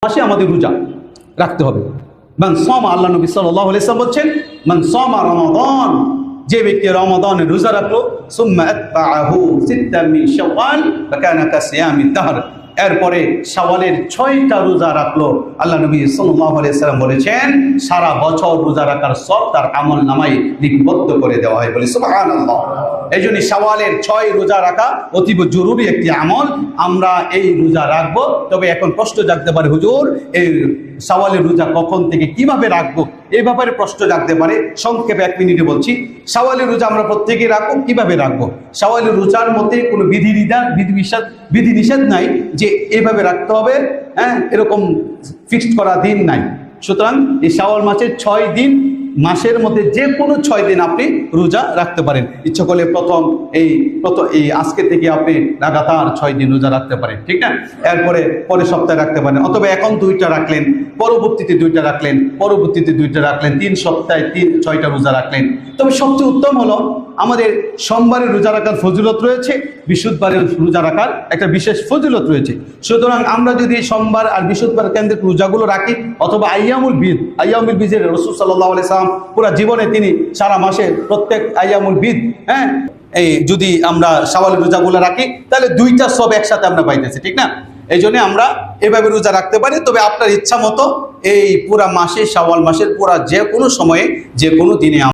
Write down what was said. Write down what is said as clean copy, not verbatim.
মাসে আমাদের রোজা রাখতে হবে। মান সামা, আল্লাহ নবী সাল্লাল্লাহু আলাইহি ওয়াসাল্লাম বলছেন, মান সামা রমাদান, যে ব্যক্তি রমাদানের রোজা রাখলো, সুম্মা আতবাআহু সিত্তাম মিন শাওয়াল ফাকানা কাসিয়ামিদ দাহর, এরপরে শাওয়ালের 6টা রোজা রাখলো, আল্লাহ নবী সাল্লাল্লাহু আলাইহি ওয়াসাল্লাম বলেছেন সারা বছর রোজা রাখার সব তার আমল নামায় লিপিবদ্ধ করে দেওয়া হয়। বলি সুবহানাল্লাহ। এই জন্য শাওয়ালের 6 রোজা রাখা অতীব জরুরি একটি আমল। আমরা এই রোজা রাখবো। তবে এখন প্রশ্ন জাগতে পারে, হুজুর এই শাওয়ালের রোজা কখন থেকে কিভাবে রাখবো, এই ব্যাপারে প্রশ্ন জাগতে পারে। সংক্ষেপে 1 মিনিটে বলছি। শাওয়ালের রোজা আমরা প্রত্যেকেই রাখবো। কিভাবে রাখবো? শাওয়ালের রোজার মধ্যে কোনো বিধি নিষেধ নাই যে এইভাবে রাখতে হবে, এরকম ফিক্সড করা দিন নাই। সুতরাং এই শাওয়াল মাসের 6 দিন, মাসের মধ্যে যে কোনো 6 দিন আপনি রোজা রাখতে পারেন। ইচ্ছা করলে প্রথম এই আজকে থেকে আপনি লাগাতার 6 দিন রোজা রাখতে পারেন, ঠিক না? এরপরে পরের সপ্তাহে রাখতে পারেন, অথবা এখন 2টা রাখলেন, পরবর্তীতে 2টা রাখলেন, পরবর্তীতে 2টা রাখলেন, 3 সপ্তাহে 6টা রোজা রাখলেন। তবে সবচেয়ে উত্তম হলো আমাদের সোমবারের রোজা রাখার ফজিলত রয়েছে, বৃহস্পতিবারের রোজা রাখার একটা বিশেষ ফজিলত রয়েছে। সুতরাং আমরা যদি সোমবার আর বৃহস্পতিবার কেন্দ্রিক রোজাগুলো রাখি, অথবা আইয়ামুল বীজের রাসূল সাল্লাল্লাহু আলাইহি সাল্লাম পুরো জীবনে তিনি সারা মাসে প্রত্যেক আইয়ামুল বীজ এই যদি আমরা শাওয়ালের রোজাগুলো রাখি, তাহলে 2টা সব একসাথে আমরা পাইতেছি, ঠিক না? এই জন্য আমরা এভাবে রোজা রাখতে পারি। তবে আপনার ইচ্ছা মতো এই পুরা মাসে, শাওয়াল মাসের পুরা যে কোনো সময়ে, যে কোনো দিনে